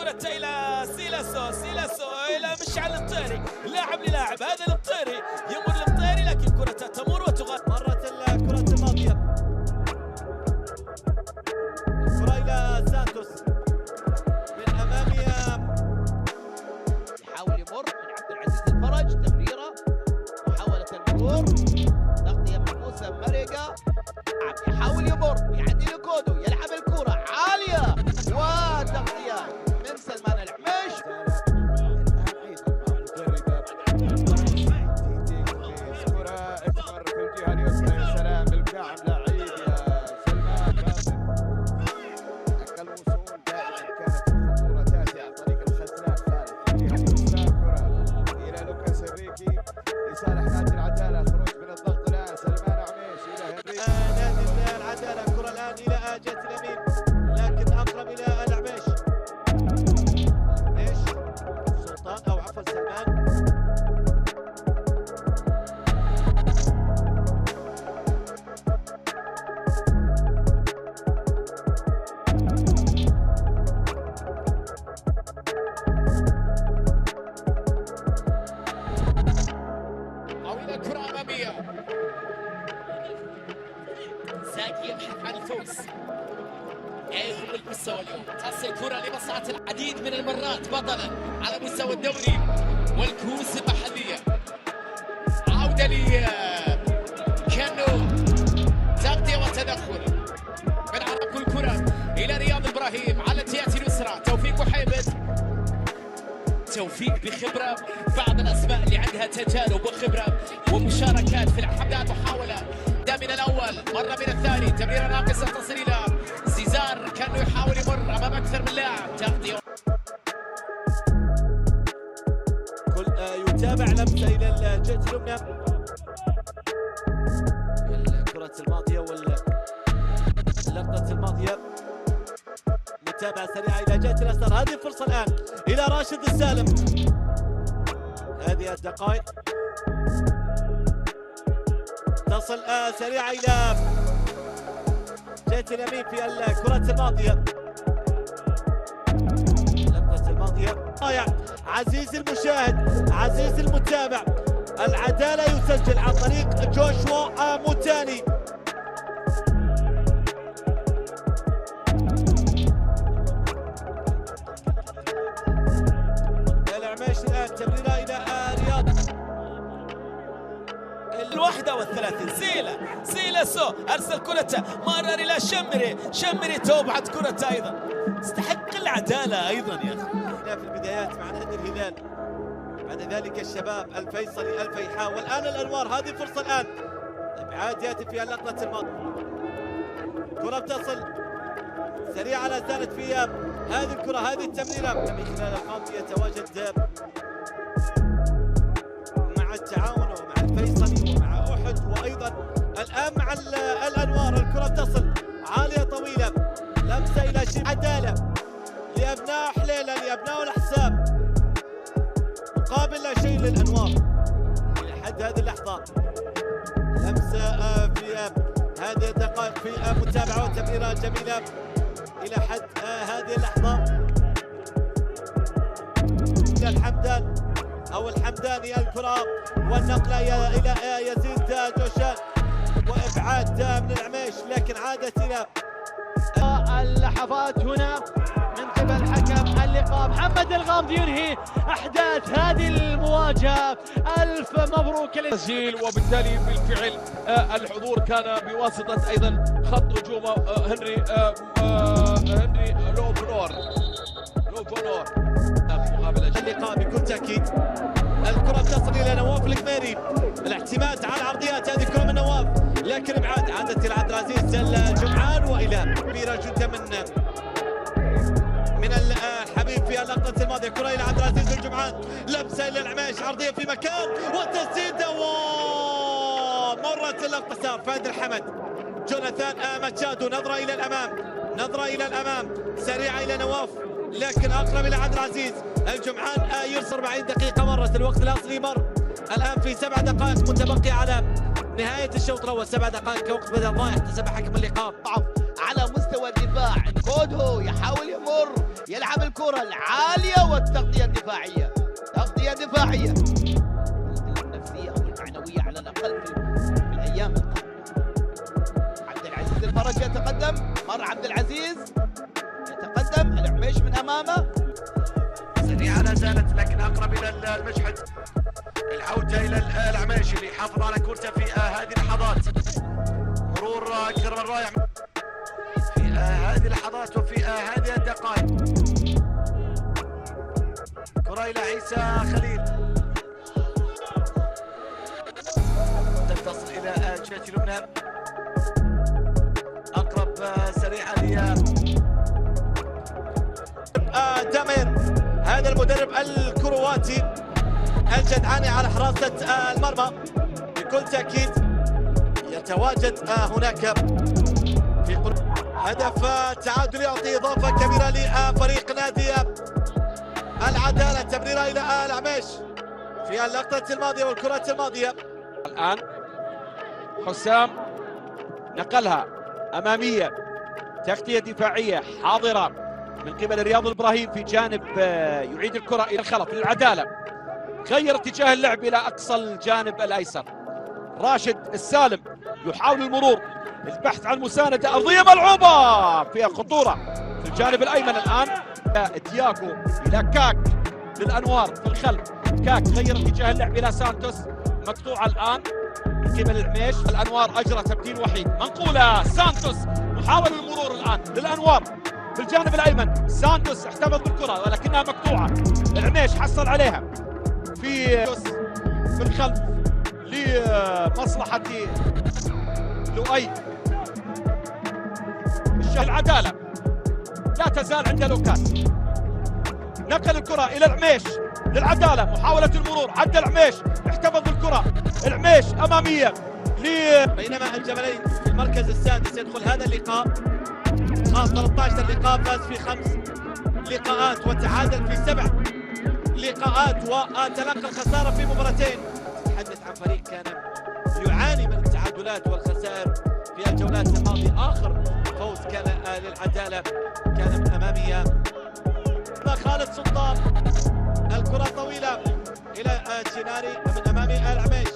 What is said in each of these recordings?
الكرة إلى سيلاسو إلى مشعل المطيري، لاعب للاعب، هذا المطيري يمر المطيري لكن كرة تمر وتغادر. مرت الكرة الماضية، الكرة إلى سانتوس من أمامها، يحاول يمر من عبد العزيز الفرج، تمريرة محاولة المرور، تغطية من موسى مريقة، يحاول يمر يعدي لكودو، يلعب الكرة عالية وتغطية من سلمان العميش. تمر في الجهة اليسرى، يا سلام بالكعب لعيب يا سلمان كاظم. الوصول دائما كانت الخطورة تأتي عن طريق الخزنان فارس في الجهة اليسرى، كرة إلى لوكاس هنريكي لصالح نادي العدالة، خروج من الضغط الآن سلمان عميش إلى هنريكي. نادي العدالة، الكرة الآن إلى جهة اليمين لكن أقرب إلى العميش. العميش سلطان أو عفوا سلمان، طويلة كرة أمامية، زاكي يبحث عن الفوز. ياخذ المستوى اليوم، تصل كرة لمصلحة العديد من المرات بطلا على مستوى الدوري والكؤوس المحلية. عودة لي كانو، تغطية وتدخل من عرق الكرة إلى رياض إبراهيم على الجهة اليسرى، توفيق وحيبت. توفيق بخبرة، بعض الأسماء اللي عندها تجارب وخبرة ومشاركات في الحمدات. محاولة ده من الأول، مرة من الثاني، تمريرة ناقصة تصل إلى زيزار، كانه يحاول يمر أمام أكثر من لاعب. تغطية كل يتابع لمسة إلى الجهة اليمنى، الكرة الماضية واللقطة الماضية، متابعة سريعة إلى جهة اليسار. هذه الفرصة الآن إلى راشد السالم، هذه الدقائق تصل سريعة إلى جهة اليمين في الكرة الماضية، اللقطة الماضية ضايع. عزيز المشاهد، عزيز المتابع، العدالة يسجل عن طريق جوشوا موتاني. العميش الآن تمريرة إلى رياض. 31 سيلاسو أرسل كرته، مرر إلى شمري توبعت كرته أيضا. استحق العدالة أيضا يا أخي. هنا في البدايات مع نادي الهلال، بعد ذلك الشباب الفيصلي الفيحاء، والآن الأنوار. هذه فرصة الآن، إبعاد يأتي في اللقطة الماضية، كرة بتصل سريعة لا زالت في هذه الكرة، هذه التمريرة من خلال الخط يتواجد مع التعاون ومع الفيصلي ومع أحد، وأيضا الآن مع الأنوار. الكرة بتصل عالية طويلة، لمسة إلى شيء عدالة لأبناء حليلة، لأبناء الأحساب، مقابل لا شيء للأنوار إلى حد هذه اللحظة. لمسة في هذه الدقائق في متابعة وتمريرة جميلة إلى حد هذه اللحظة. الحمدان أو الحمداني، الكرة والنقلة إلى يزيد جوشان، وإبعاد من العميش لكن عادت إلى اللحظات هنا من قبل حكم اللقاء محمد الغامدي ينهي احداث هذه المواجهه. الف مبروك للتسجيل، وبالتالي بالفعل الحضور كان بواسطه ايضا خط هجوم هنري لوفونور مقابل اللقاء بكل تاكيد. الكره بتصل الى نواف القميري، الاعتماد على العرضيات، هذه الكره من نواف لكن ابعاد، عادت الى عبد العزيز الجمعان، والى كبيره جدا من الحبيب في اللقطه الماضيه. كره الى عبد العزيز الجمعان، لمسه الى العميش، عرضيه في مكان وتسديده، ومرت اللقطه صار فهد الحمد. جوناثان ماتشادو، نظره الى الامام، نظره الى الامام سريعه الى نواف لكن اقرب الى عبد العزيز الجمعان. يرسل 40 دقيقه مرت، الوقت الاصلي مر الان في 7 دقائق متبقيه على نهايه الشوط الاول. 7 دقائق كوقت بدل ضايع، احتسب حكم اللقاء. على مستوى الدفاع. كودهو يحاول يمر، يلعب الكرة العالية والتغطية الدفاعية، تغطية دفاعية النفسية أو المعنوية على الأقل في الأيام القادمة. عبد العزيز الفرج يتقدم، مر عبد العزيز يتقدم، العميش من أمامه سريعة لا زالت لكن أقرب إلى المشهد. العودة إلى العميش اللي يحافظ على كرته في هذه اللحظات. مرور أكثر من رائع في هذه اللحظات وفي هذه الدقائق. كرة إلى عيسى خليل تصل إلى جهة اليمنى، أقرب سريعة تامر هذا المدرب الكرواتي الجدعاني على حراسة المرمى بكل تأكيد يتواجد هناك في هدف تعادل يعطي إضافة كبيرة لفريق نادي العدالة. تمريرة إلى العميش في اللقطة الماضية والكرة الماضية. الآن حسام نقلها أمامية، تغطية دفاعية حاضرة من قبل رياض الإبراهيم في جانب يعيد الكرة إلى الخلف للعدالة، غير اتجاه اللعب إلى أقصى الجانب الأيسر. راشد السالم يحاول المرور، البحث عن مساندة أرضية ملعوبة فيها خطورة في الجانب الأيمن. الآن دياغو إلى كاك للأنوار في الخلف، كاك غير اتجاه اللعب إلى سانتوس، مقطوعة الآن من قبل العميش. الأنوار أجرى تبديل وحيد، منقولة سانتوس محاول المرور الآن للأنوار في الجانب الأيمن. سانتوس احتفظ بالكرة ولكنها مقطوعة، العميش حصل عليها في الخلف لمصلحة لؤي. العدالة لا تزال عند لوكاس، نقل الكرة إلى العميش للعدالة، محاولة المرور، عدى العميش احتفظ بالكرة، العميش أمامية بينما الجبلين في المركز السادس يدخل هذا اللقاء 13 لقاء، فاز في 5 لقاءات وتعادل في 7 لقاءات وتلقى الخسارة في مباراتين. نتحدث عن فريق كان يعاني من التعادلات والخسائر في الجولات الماضية. آخر فوز كان للعدالة كان من أمامية خالد سلطان، الكرة طويلة إلى جيناري من أمام العميش.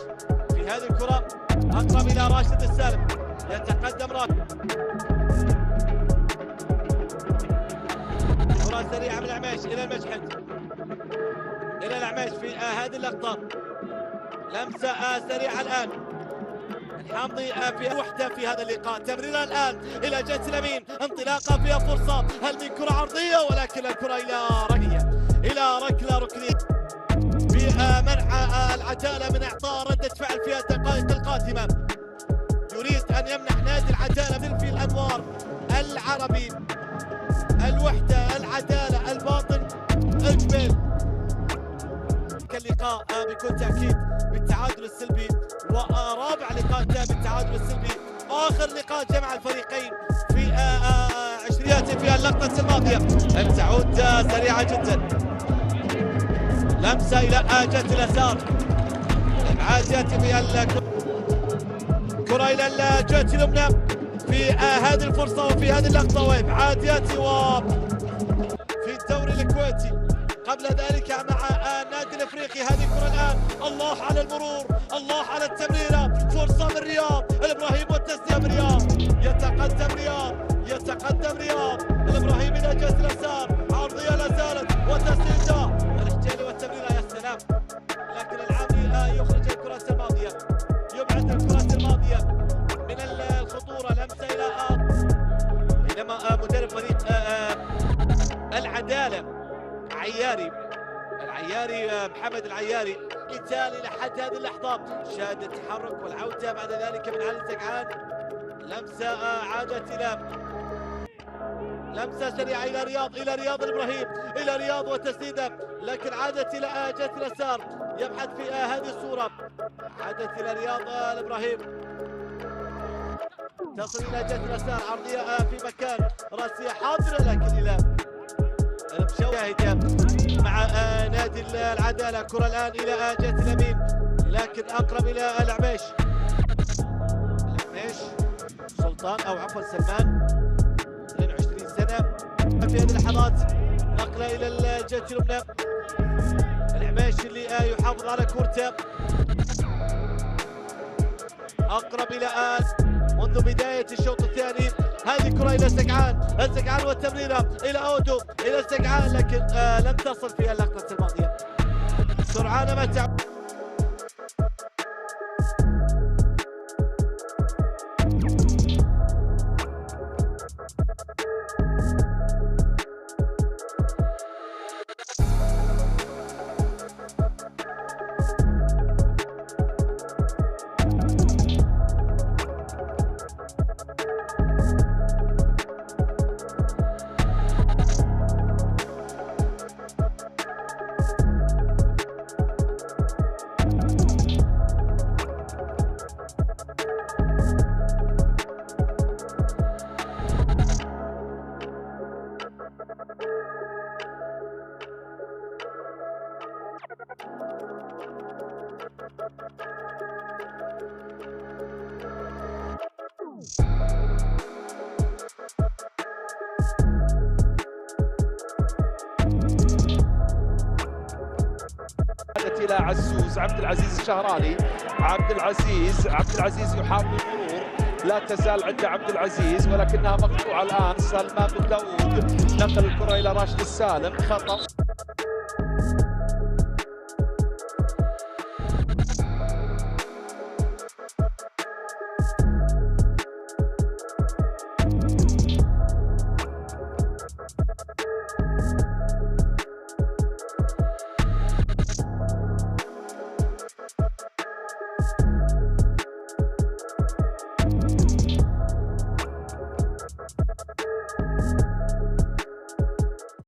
في هذه الكرة أقرب إلى راشد السالم، يتقدم راشد، كرة سريعة من العميش إلى المشهد، إلى العميش في هذه اللقطة. لمسة سريعة الآن الحامضي في وحدة في هذا اللقاء. تمريرة الآن إلى جهة اليمين، انطلاقة فيها فرصة، هل من كرة عرضية ولكن الكرة إلى ركلة ركنية في منع العدالة من إعطاء ردة فعل في الدقائق القادمة. يريد أن يمنح نادي العدالة في الأنوار العربي الوحدة، العدالة، الباطن، الجبال. اللقاء بكل تأكيد بالتعادل السلبي، ورابع لقاء بالتعادل السلبي. آخر لقاء جمع الفريقين في عشريات في اللقطة الماضية. تعود سريعة جدا، لمسة إلى جهة اليسار، إبعاد يأتي في الكرة إلى الجهة اليمنى في هذه الفرصة وفي هذه اللقطة، وإبعاد يأتي في الدوري الكويتي قبل ذلك مع النادي الافريقي. هذه الكرة الان، الله على المرور، الله على التمريرة، فرصة من رياض الابراهيم والتسديد من رياض، يتقدم رياض الابراهيم الى جهة اليسار، عرضية لا زالت وتسديدة الحجيلي والتمريرة، يا سلام. لكن العامري يخرج الكرة الماضية، يبعد الكرة الماضية من الخطورة. لمسة إلى بينما مدرب فريق العدالة العياري محمد العياري قتال إلى حد هذه اللحظة، شاهد التحرك والعودة بعد ذلك من علي التقعان. لمسة عادت إلى لمسة سريعة إلى رياض الإبراهيم، إلى رياض وتسديدة، لكن عادت إلى جهة اليسار، يبحث في هذه الصورة، عادت إلى رياض الإبراهيم، تصل إلى جهة اليسار، عرضية في مكان راسية حاضرة، لكن إلى المشاهدة مع نادي العدالة. كرة الآن إلى جهة اليمين، لكن أقرب إلى العميش سلطان او عفوا سلمان 22 سنه. في هذه اللحظات نقله الى الجهه اليمنى، العماشي اللي يحافظ على كورته، اقرب الى الان منذ بدايه الشوط الثاني. هذه كره الى سقعان، السقعان والتمريره الى اودو، الى سقعان، لكن لم تصل في اللقطه الماضيه. سرعان ما تعود. إلى عزوز عبد العزيز الشهراني. عبد العزيز يحاول المرور، لا تزال عند عبد العزيز ولكنها مقطوعة الآن. سلمان بن داوود نقل الكرة إلى راشد السالم، خطأ.